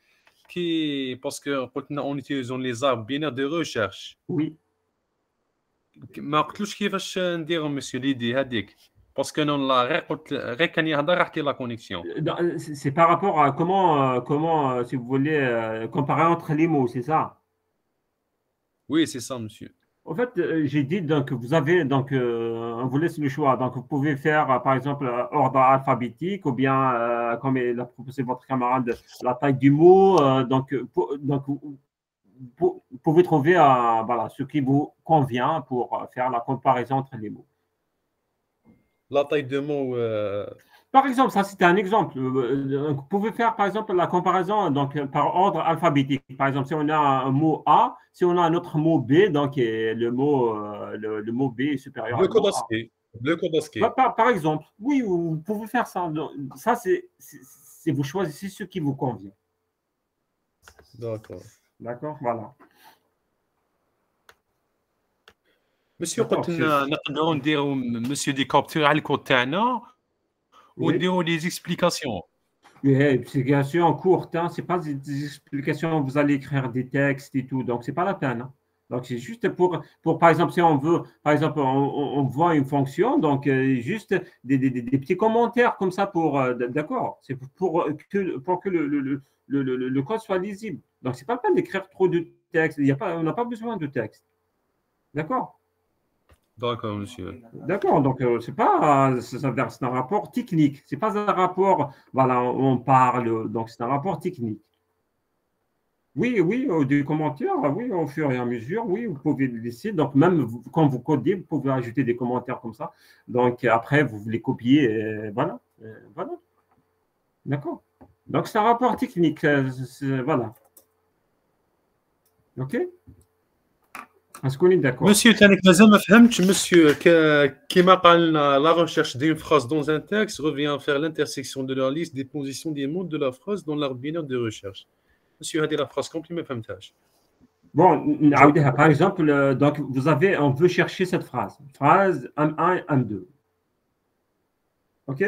كي باسكو قلت لنا اون يوتيليزون لي زابيير دو ريشيرش وي ما قلتلوش كيفاش نديرهم مسيو ليدي هذيك باسكو انا والله غير كان يهضر راحت لي لا كونيكسيون. C'est par rapport à comment si vous voulez comparer entre les mots, c'est ça? Oui, c'est ça, monsieur. En fait, j'ai dit donc vous avez donc on vous laisse le choix. Donc vous pouvez faire par exemple ordre alphabétique ou bien comme l'a proposé votre camarade la taille du mot. Donc vous pouvez trouver voilà ce qui vous convient pour faire la comparaison entre les mots. La taille de mot. Par exemple, ça c'était un exemple. Vous pouvez faire par exemple la comparaison donc, par ordre alphabétique. Par exemple, si on a un mot A, si on a un autre mot B, donc le mot B est supérieur Le au mot A. Le code ASCII. Par exemple, oui, vous pouvez faire ça. Donc, ça, c'est vous choisissez ce qui vous convient. D'accord. D'accord, voilà. Monsieur قلت لنا نقدروا نديروا monsieur دي كابتور على الكود تاعنا ونديروا les explications. Oui, explications courtes, hein, c'est pas des explications, vous allez écrire des textes et tout, donc c'est pas la peine. Hein. Donc c'est juste pour par exemple, si on veut, par exemple, on voit une fonction, donc juste des petits commentaires comme ça pour, d'accord, c'est pour que le code soit lisible. Donc c'est pas la peine d'écrire trop de texte, on n'a pas besoin de texte. D'accord? D'accord, monsieur. D'accord, donc c'est un rapport technique, c'est pas un rapport, voilà, on parle, donc c'est un rapport technique. Oui, des commentaires, oui, au fur et à mesure, oui, vous pouvez le laisser. Donc même quand vous codez, vous pouvez ajouter des commentaires comme ça. Donc après, vous les copiez, et voilà. D'accord. Donc, c'est un rapport technique. Voilà. OK. Est-ce qu'on est d'accord? Monsieur, monsieur, كيما قالنا la recherche d'une phrase dans un texte revient à faire l'intersection de la liste des positions des mots de la phrase dans l'arbre binaire de recherche. Monsieur, هذه la phrase complète ما فهمتهاش. Bon, par exemple, donc on veut chercher cette phrase. Phrase M1 et M2. OK?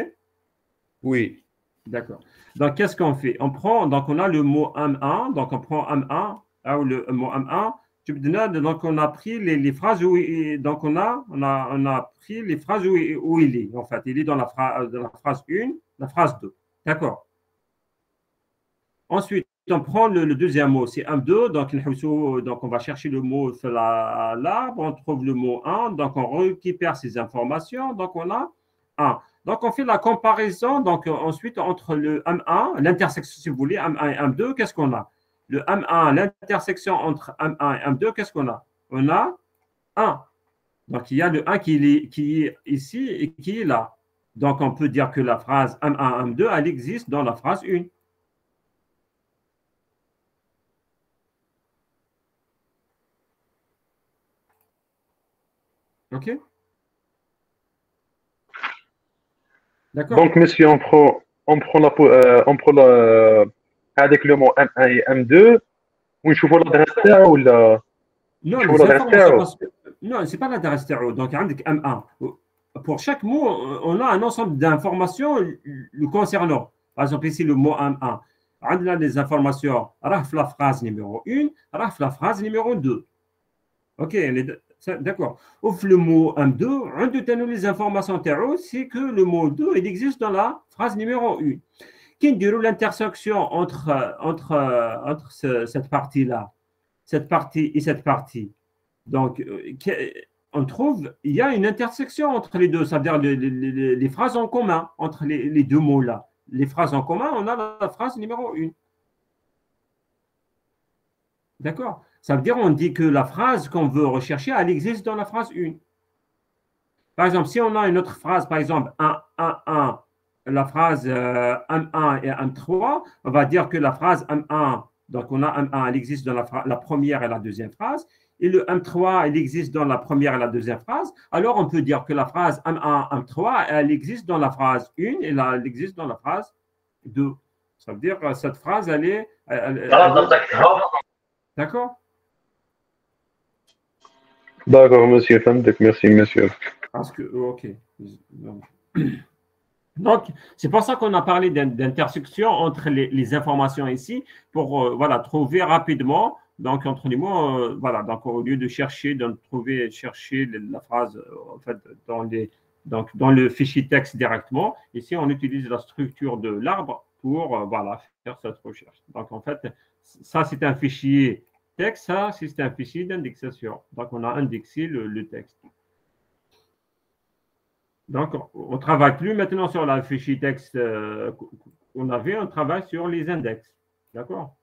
Oui. D'accord. Donc, qu'est-ce qu'on fait? Donc on a le mot M1, donc on prend M1, ou le mot M1. Donc, on a pris les phrases où donc on a pris les phrases où il est. En fait, il est dans la phrase 1, la phrase 2. D'accord. Ensuite, on prend le deuxième mot, c'est M2. Donc, on va chercher le mot sur l'arbre, on trouve le mot 1. Donc, on récupère ces informations. Donc, on a 1. Donc, on fait la comparaison. Donc, ensuite, entre le M1, l'intersection, si vous voulez, M1 et M2, qu'est-ce qu'on a? Le M1, l'intersection entre M1 et M2, qu'est-ce qu'on a? On a 1. Donc, il y a le 1 qui est ici et qui est là. Donc, on peut dire que la phrase M1, M2, elle existe dans la phrase 1. OK? D'accord. Donc, monsieur, on prend avec le mot M1 et M2 ونشوفوا l'adresse تاعو ولا non, les informations, non, c'est pas l'adresse تاعو. Donc, عندك M1. Pour chaque mot, on a un ensemble d'informations le concernant. Par exemple, ici, le mot M1. On a des informations راه في la phrase numéro 1, راه في la phrase numéro 2. OK, d'accord. Ouf, le mot M2, on a les informations تاعو, c'est que le mot 2, il existe dans la phrase numéro 1. Qui déroule l'intersection entre cette partie-là, cette partie et cette partie. Donc, on trouve, il y a une intersection entre les deux, c'est-à-dire les phrases en commun entre les deux mots-là. Les phrases en commun, on a la phrase numéro 1. D'accord? Ça veut dire, on dit que la phrase qu'on veut rechercher, elle existe dans la phrase 1. Par exemple, si on a une autre phrase, par exemple, 1, 1, 1, la phrase M1 et M3, on va dire que la phrase M1, donc on a M1, elle existe dans la première et la deuxième phrase, et le M3, il existe dans la première et la deuxième phrase. Alors, on peut dire que la phrase M1, M3, elle existe dans la phrase 1 et elle existe dans la phrase 2. Ça veut dire que cette phrase, elle est... D'accord? D'accord, monsieur. Merci, monsieur. Parce que, OK. Donc, c'est pour ça qu'on a parlé d'intersection entre les informations ici pour voilà, trouver rapidement, donc entre les mots, voilà, donc au lieu de chercher la phrase en fait, dans le fichier texte directement, ici on utilise la structure de l'arbre pour voilà, faire cette recherche. Donc en fait, ça c'est un fichier texte, ça c'est un fichier d'indexation. Donc on a indexé le texte. Donc, on ne travaille plus maintenant sur la fichier texte qu'on avait, on travaille sur les index. D'accord?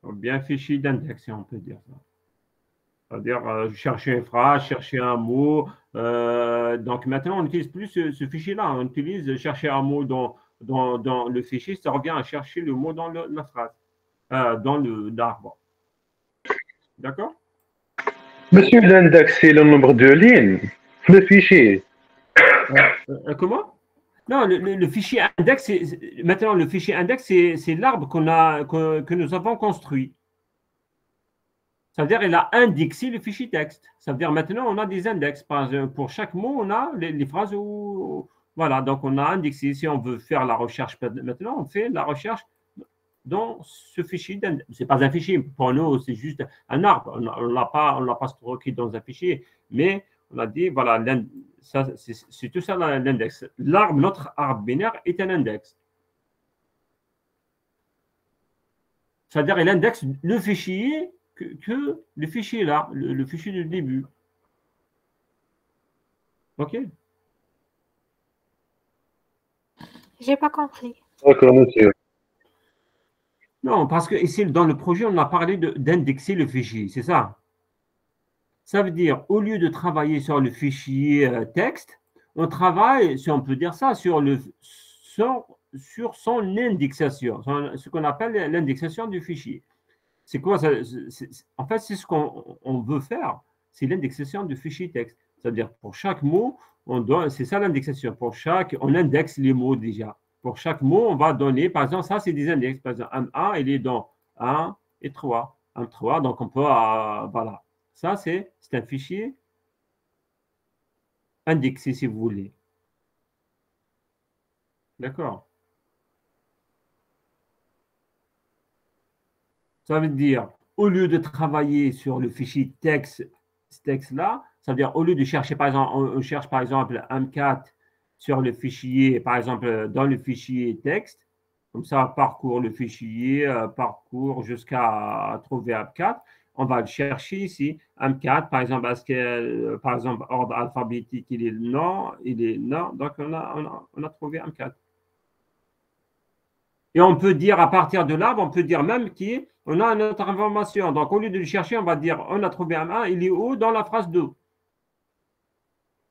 Bien fichier d'index, si on peut dire ça. C'est-à-dire chercher une phrase, chercher un mot. Donc, maintenant, on n'utilise plus ce fichier-là. On utilise chercher un mot dans le fichier, ça revient à chercher le mot dans la phrase, dans l'arbre. D'accord? Monsieur, l'index, c'est le nombre de lignes. Le fichier. Comment? Non, le fichier index, maintenant le fichier index, c'est l'arbre que nous avons construit. Ça veut dire qu'il a indexé le fichier texte. Ça veut dire maintenant on a des index. Pour chaque mot, on a les phrases où. Voilà, donc on a indexé. Si on veut faire la recherche maintenant, on fait la recherche dans ce fichier d'index. Ce n'est pas un fichier. Pour nous, c'est juste un arbre. On ne l'a pas stocké dans un fichier. Mais on a dit, voilà, c'est tout ça l'index. L'arbre, notre arbre binaire est un index. C'est-à-dire, il indexe le fichier que le fichier là, le fichier du début. OK? J'ai pas compris. D'accord, monsieur. Non, parce que ici, dans le projet, on a parlé d'indexer le fichier, c'est ça? Ça veut dire, au lieu de travailler sur le fichier texte, on travaille, si on peut dire ça, sur sur son indexation, ce qu'on appelle l'indexation du fichier. C'est quoi ça? En fait, c'est ce qu'on veut faire, c'est l'indexation du fichier texte. C'est-à-dire, pour chaque mot, c'est ça l'indexation. On indexe les mots déjà. Pour chaque mot, on va donner, par exemple, ça, c'est des index. Par exemple, M1, il est dans 1 et 3. 1, 3, donc on peut, voilà. Ça, c'est un fichier indexé, si vous voulez. D'accord. Ça veut dire, au lieu de travailler sur le fichier texte, ce texte-là, ça veut dire, au lieu de chercher, par exemple, on cherche par exemple M4 sur le fichier, par exemple, dans le fichier texte, comme ça, parcours le fichier, parcours jusqu'à trouver M4. On va le chercher ici, M4, par exemple, est-ce que, par exemple, ordre alphabétique, il est non, donc on a trouvé M4. Et on peut dire, à partir de là, on peut dire même qu'on a une autre information. Donc, au lieu de le chercher, on va dire, on a trouvé M1, il est où dans la phrase 2.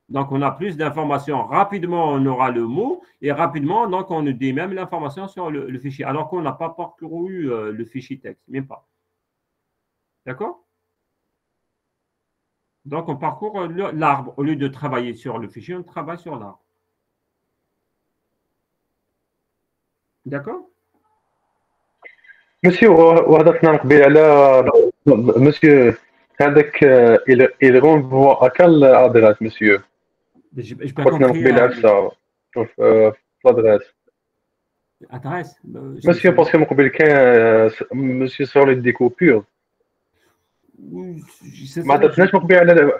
Donc, on a plus d'informations. Rapidement, on aura le mot et rapidement, donc, on nous dit même l'information sur le fichier, alors qu'on n'a pas parcouru le fichier texte, même pas. D'accord? Donc, on parcourt l'arbre. Au lieu de travailler sur le fichier, on travaille sur l'arbre. D'accord? Monsieur, وهضرنا قبيل على monsieur هذاك il renvoie à quelle adresse monsieur قلنا قبيل على شوف l'adresse adresse monsieur parce que من قبل كان monsieur sur les découpures ما هضرناش من قبيل على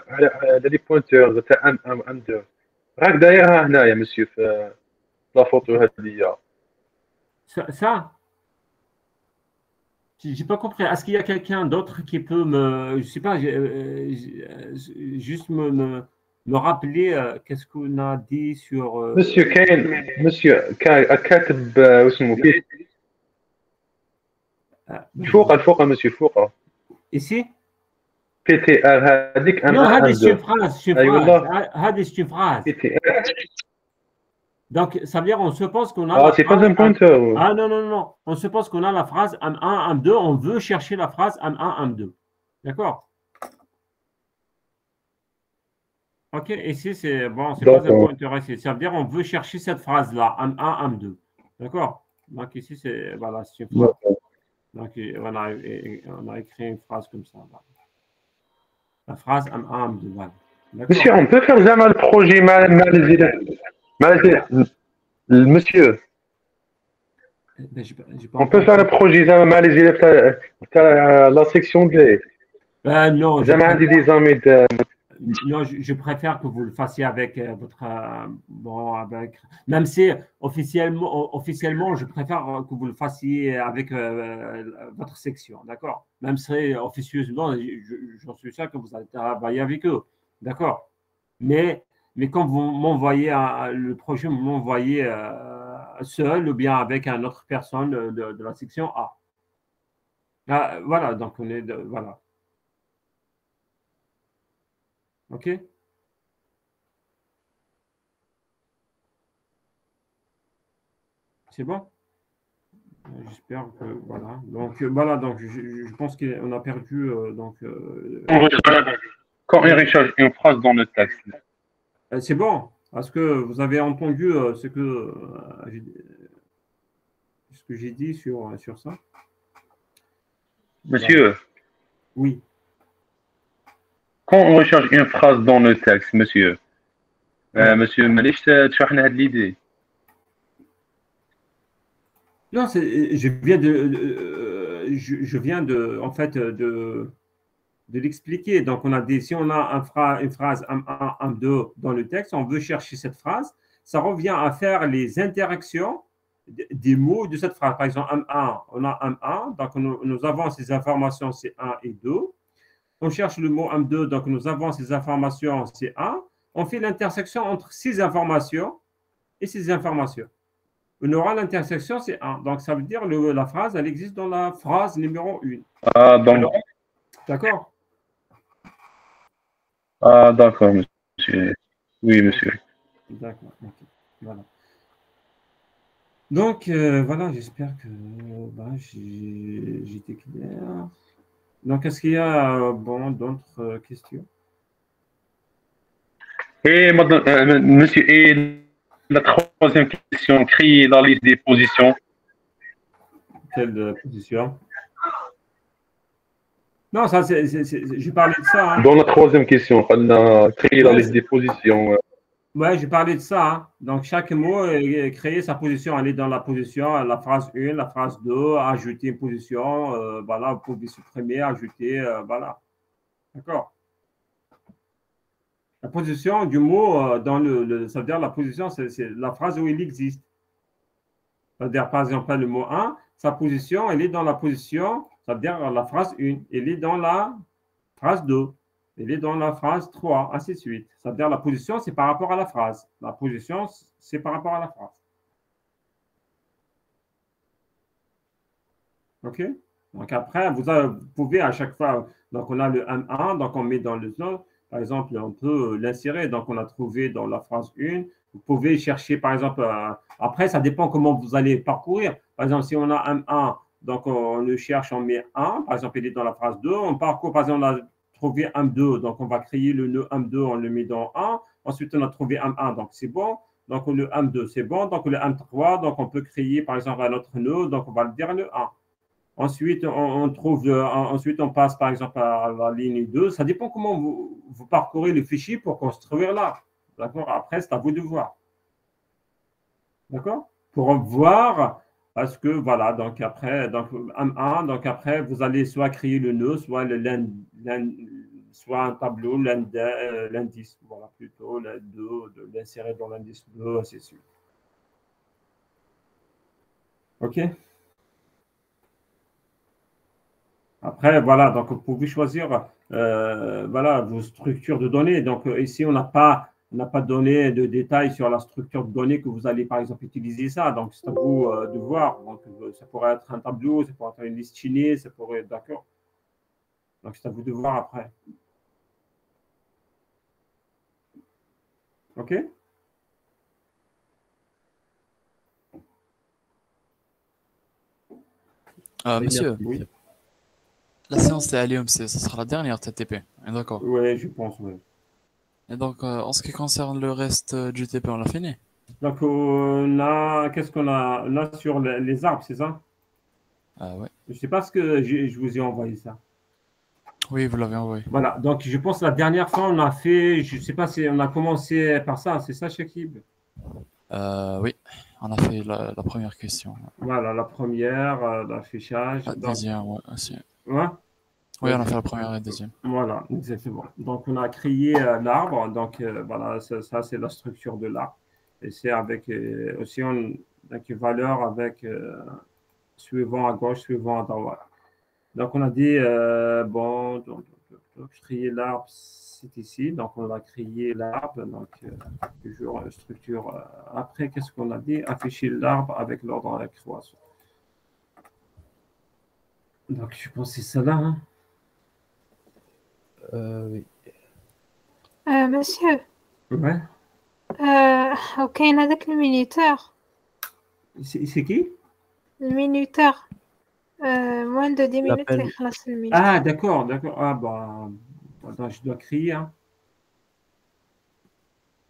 لي بوينتور تاع ام 2 راك دايرها هنايا monsieur في لا فوتو هذه ça j'ai pas compris. Est-ce qu'il y a quelqu'un d'autre qui peut me, je sais pas, juste me rappeler qu'est-ce qu'on a dit sur. Monsieur كاين كاتب واسمه فيه فوق monsieur فوق. Ici. PTR هذيك Non, هذه c'est une phrase. هذه c'est une phrase. Donc, ça veut dire on suppose qu'on a. Ah, c'est pas un pointeur. Ah non, non, non. On suppose qu'on a la phrase M1, M2. On veut chercher la phrase M1, M2. D'accord? Ok, ici, c'est bon, c'est pas un pointeur ici. Ça veut dire on veut chercher cette phrase-là, M1, M2. D'accord? Donc, ici, c'est. Voilà, c'est une phrase. Donc, on a écrit une phrase comme ça. Voilà. La phrase M1, M2. Voilà. Monsieur, on peut faire jamais le projet monsieur, on peut faire le projet مع les élèves تاع la section D. Non, non, je préfère que vous le fassiez avec votre même si officiellement, je préfère que vous le fassiez avec votre section, d'accord? Même si officieusement, j'en suis sûr que vous allez travailler avec eux, d'accord? Mais quand vous m'envoyez le projet, vous m'envoyez seul ou bien avec une autre personne de la section A. Voilà, donc on est voilà. OK? C'est bon? J'espère que voilà. Donc voilà, donc je pense qu'on a perdu donc. Quand on recherche une phrase dans le texte. C'est bon. Est-ce que vous avez entendu ce que j'ai dit sur ça? Monsieur. Oui. Quand on recherche une phrase dans le texte, monsieur. Monsieur, معليش تشرح لنا هذه l'idée. Non, je viens de en fait de l'expliquer. Donc, on a dit, si on a une phrase M1, M2 dans le texte, on veut chercher cette phrase, ça revient à faire les interactions des mots de cette phrase. Par exemple, M1, on a M1, donc nous avons ces informations C1 et 2. On cherche le mot M2, donc nous avons ces informations C1. On fait l'intersection entre ces informations et ces informations. On aura l'intersection C1. Donc, ça veut dire que la phrase, elle existe dans la phrase numéro 1. Ah, donc. D'accord? Ah, d'accord, monsieur. Oui, monsieur. D'accord. Okay. Voilà. Donc, voilà, j'espère que j'ai été clair. Donc, est-ce qu'il y a d'autres questions? Et monsieur, et la troisième question, créer la liste des positions. Quelle position? Non, ça, j'ai parlé de ça. Hein. Dans la troisième question, on a créé la liste des positions. Ouais, j'ai parlé de ça. Hein. Donc, chaque mot, créer sa position, aller dans la position, la phrase 1, la phrase 2, ajouter une position, voilà, vous pouvez supprimer, ajouter, voilà. D'accord. La position du mot dans ça veut dire la position, c'est la phrase où il existe. Ça veut dire, par exemple, le mot 1, sa position, elle est dans la position, ça veut dire la phrase 1, elle est dans la phrase 2, elle est dans la phrase 3, ainsi de suite. Ça veut dire la position, c'est par rapport à la phrase. La position, c'est par rapport à la phrase. OK? Donc après, vous pouvez à chaque fois, donc on a le M1, donc on met dans le zone, par exemple, on peut l'insérer, donc on a trouvé dans la phrase 1, vous pouvez chercher, par exemple, après, ça dépend comment vous allez parcourir. Par exemple, si on a M1, donc on le cherche, on met 1, par exemple, il est dans la phrase 2, on parcourt, par exemple, on a trouvé M2, donc on va créer le nœud M2, on le met dans 1, ensuite on a trouvé M1, donc c'est bon, donc le M2, c'est bon, donc le M3, donc on peut créer, par exemple, un autre nœud, donc on va le dire le 1. Ensuite, ensuite, on passe par exemple à la ligne 2. Ça dépend comment vous parcourez le fichier pour construire là. D'accord? Après, c'est à vous de voir. D'accord? Pour voir, parce que voilà, donc après, donc M1, donc après, vous allez soit créer le nœud, soit soit un tableau, l'indice, voilà, plutôt, l'insérer dans l'indice 2, ainsi de suite. OK? Après, voilà, donc vous pouvez choisir voilà, vos structures de données. Donc ici, on n'a pas donné de détails sur la structure de données que vous allez, par exemple, utiliser ça. Donc, c'est à vous de voir. Donc, ça pourrait être un tableau, ça pourrait être une liste chinnée, ça pourrait être d'accord. Donc, c'est à vous de voir après. OK? Monsieur, oui. La séance est Allium, ça sera la dernière TTP. D'accord. Oui, je pense, oui. Et donc, en ce qui concerne le reste du TP, on l'a fini. Donc, on a, qu'est-ce qu'on a? On a sur les arbres, c'est ça? Ah ouais. Je ne sais pas ce que je vous ai envoyé ça. Oui, vous l'avez envoyé. Voilà, donc je pense que la dernière fois, on a fait, je ne sais pas si on a commencé par ça, c'est ça, Shakib? Oui, on a fait la première question. Voilà, la première, l'affichage. La deuxième, ouais, aussi. Ouais? Oui, on a fait la première et la deuxième. Voilà, exactement. Donc, on a créé l'arbre. Donc, voilà, ça c'est la structure de l'arbre. Et c'est avec aussi une valeur avec suivant à gauche, suivant à droite. Donc, on a dit, bon, donc, créer l'arbre, c'est ici. Donc, on va créer l'arbre. Donc, toujours structure. Après, qu'est-ce qu'on a dit? Afficher l'arbre avec l'ordre à la croissance. Donc, je pense que c'est ça là. Hein? Oui. Monsieur. Ouais. وكاين هذاك المينيتور. C'est qui? Le minuteur. Moins de 10 minutes et خلاص le minuteur. Ah, d'accord, d'accord. Ah, bah, attends, je dois créer un.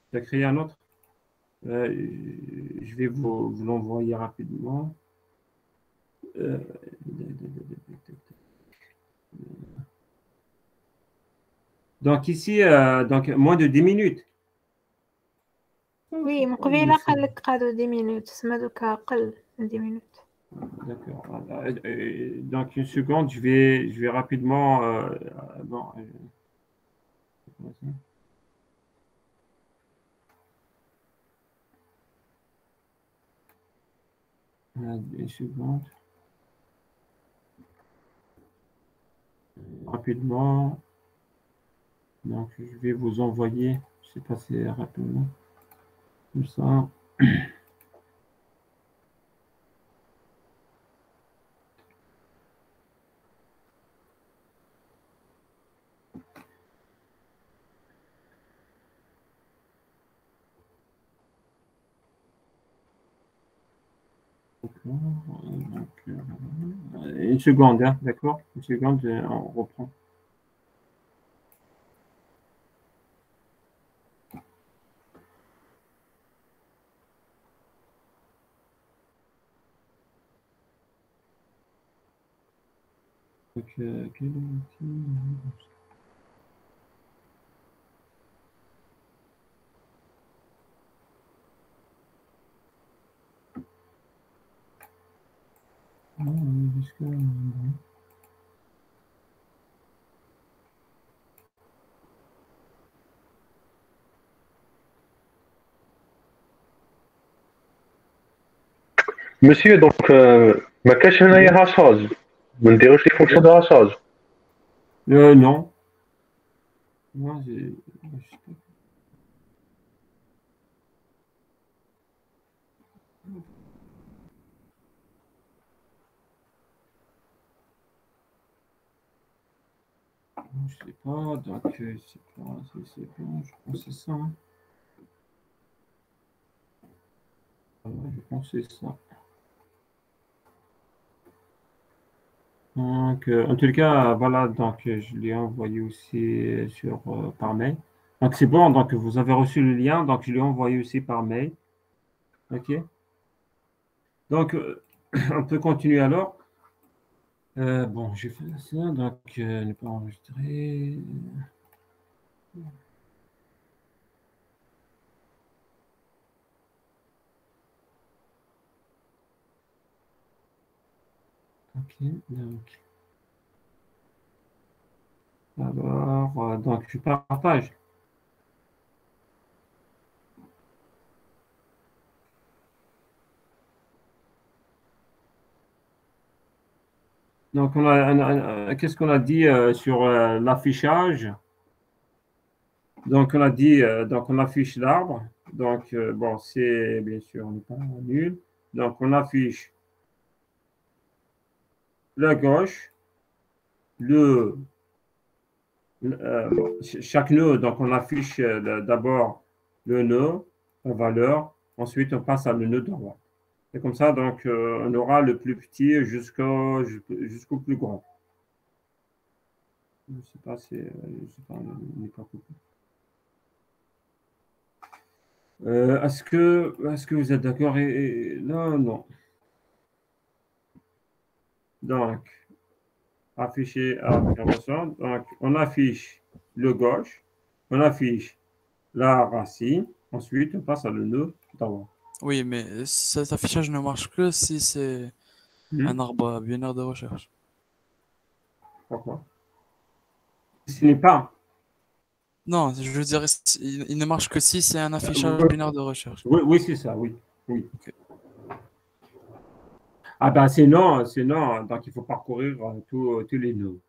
Je dois créer un autre. Je vais vous l'envoyer rapidement. Donc ici, donc moins de 10 minutes. Oui, من قبيله قال لك قعدوا 10 minutes. تسمى دوكا أقل من 10 minutes. D'accord. Donc une seconde, je vais rapidement. Bon, une seconde. Rapidement. Donc je vais vous envoyer. Je sais pas si rapidement. Comme ça. Une seconde, hein, d'accord? Une seconde, on reprend. Monsieur, donc, ما كاش هنايا هاشاج ما نديروش لي فونكسيون دو هاشاج. Non. Non, je sais pas, donc c'est bon, je pense que c'est ça. Hein. Je pense que c'est ça. Donc, en tout cas, voilà, donc je l'ai envoyé aussi par mail. Donc, c'est bon, donc vous avez reçu le lien, donc je l'ai envoyé aussi par mail. OK. Donc, on peut continuer alors. Bon, j'ai fait ça, donc ne pas enregistrer. OK, donc. Alors, donc je partage. Donc, qu'est-ce qu'on a dit sur l'affichage? Donc, on a dit, donc on affiche l'arbre. Donc, bon, c'est bien sûr, on n'est pas nul. Donc, on affiche la gauche, chaque nœud, donc on affiche d'abord le nœud, la valeur, ensuite on passe à le nœud droit. Et comme ça, donc, on aura le plus petit jusqu'au plus grand. Je ne sais pas si, on n'est pas coupé. Est-ce que vous êtes d'accord? Non, non. Donc, afficher donc, on affiche le gauche, on affiche la racine, ensuite on passe à le nœud droit. Oui, mais cet affichage ne marche que si c'est un arbre binaire de recherche. Pourquoi? Ce n'est pas. Non, je veux dire, il ne marche que si c'est un affichage binaire de recherche. Oui, oui, c'est ça, oui. Oui. Okay. Ah ben sinon, donc il faut parcourir tous les nœuds.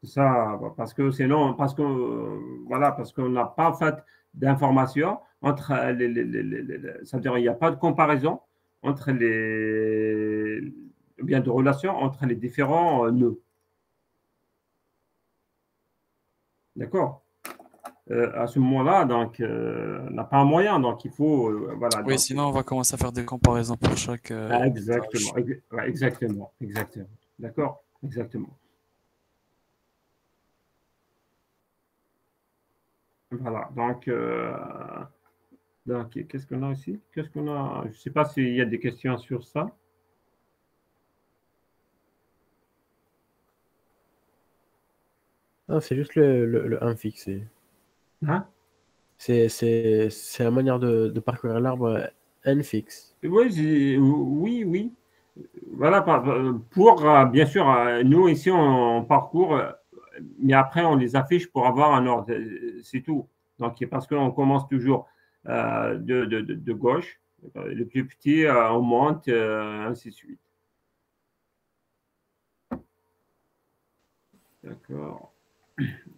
C'est ça, parce que sinon, voilà, parce qu'on n'a pas fait d'information entre c'est-à-dire il n'y a pas de comparaison entre bien de relation entre les différents nœuds. D'accord? À ce moment-là, donc, on n'a pas un moyen, donc il faut, voilà. Oui, donc, sinon on va commencer à faire des comparaisons pour chaque. Exactement, exactement. D'accord? Exactement. Voilà, donc qu'est-ce qu'on a ici? Qu'est-ce qu'on a? Je ne sais pas s'il y a des questions sur ça. Ah, c'est juste le 1 fixé. Hein? C'est la manière de parcourir l'arbre n fixe. Oui. Voilà, pour bien sûr, nous ici on parcourt, mais après on les affiche pour avoir un ordre, c'est tout. Donc parce qu'on commence toujours de gauche, le plus petit, on monte, ainsi de suite. D'accord.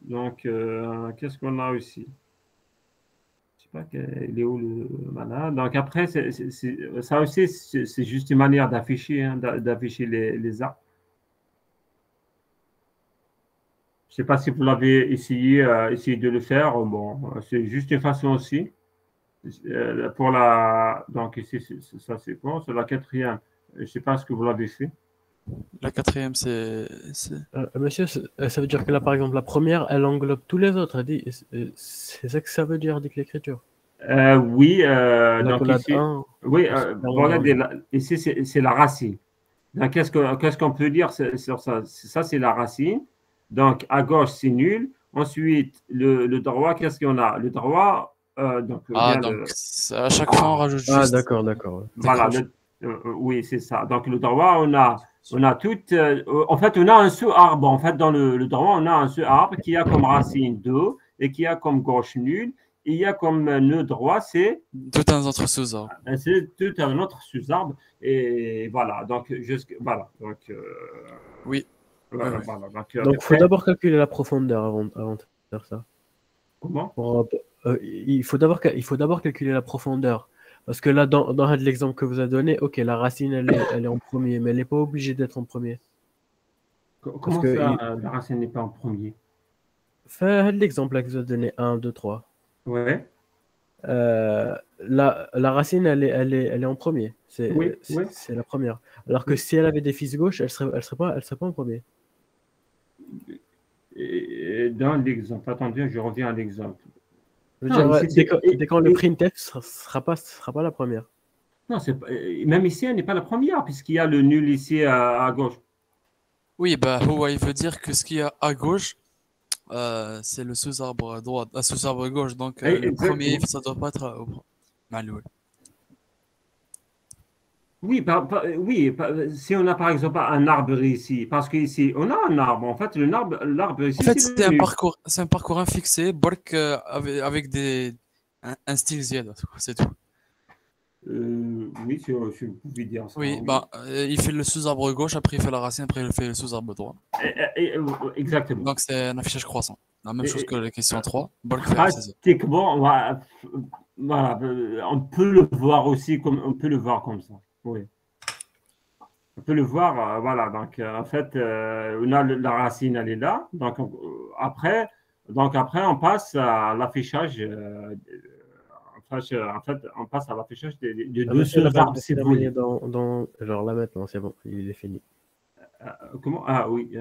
Donc, qu'est-ce qu'on a aussi? Je ne sais pas, il est où le mana. Donc après, ça aussi, c'est juste une manière d'afficher, hein, d'afficher les arbres. Je ne sais pas si vous l'avez essayé de le faire. Bon, c'est juste une façon aussi. Pour la... Donc ici, ça c'est bon. Sur la quatrième, je ne sais pas ce que vous l'avez fait. La quatrième, c'est... Monsieur, ça veut dire que là, par exemple, la première, elle englobe tous les autres. C'est ça que ça veut dire, dit l'écriture. Oui, La donc collade ici, 1, oui, c'est regardez, ici c'est la racine. Donc, qu'est-ce qu'on peut dire sur ça? Ça, c'est la racine. Donc, à gauche, c'est nul. Ensuite, le droit, qu'est-ce qu'on a? Le droit, donc, Ah, bien donc à chaque fois, on rajoute Ah, juste d'accord, d'accord. des voilà, croches. oui, c'est ça. Donc, le droit, on a tout. En fait, on a un seul arbre. En fait, dans le droit, on a un seul arbre qui a comme racine 2 et qui a comme gauche nul. Et il y a comme nœud droit, c'est Tout un autre sous-arbre. c'est tout un autre sous-arbre. Et voilà. Donc, voilà. Donc, Oui. voilà. Ouais. Voilà. Donc, il faut d'abord calculer la profondeur avant de faire ça. Comment? Il faut d'abord calculer la profondeur. Parce que là, dans l'exemple que vous avez donné, ok, la racine, elle est en premier, mais elle n'est pas obligée d'être en premier. Comment ça, la racine n'est pas en premier? Fais l'exemple là que vous avez donné, 1, 2, 3. Ouais. La racine, elle est en premier. C'est la première. Alors que si elle avait des fils gauche, elle serait pas en premier. Dans l'exemple, attendez, je reviens à l'exemple. Dès quand le printf ne sera pas la première. Non, même ici, elle n'est pas la première, puisqu'il y a le nul ici à gauche. Oui, bah, il veut dire que ce qu'il y a à gauche, c'est le sous-arbre à droite, sous-arbre à gauche. Donc, le premier, ça ne doit pas être Maloul. Oui, si on a par exemple un arbre ici, parce qu'ici, on a un arbre. En fait, l'arbre ici, En fait, c'est un parcours infixé, avec un style Z, c'est tout. Oui, si vous pouvez dire ça. Oui, bah, il fait le sous-arbre gauche, après il fait la racine, après il fait le sous-arbre droit. Exactement. Donc c'est un affichage croissant. La même chose que la question 3. Pratiquement, voilà, on peut le voir aussi comme ça. Oui. On peut le voir, voilà. Donc, en fait, on a la racine, elle est là. Donc, après, on passe à l'affichage. En fait, on passe à l'affichage de deux sous-arbres, si vous voulez. Genre là maintenant, c'est bon, il est fini. Comment? Ah oui.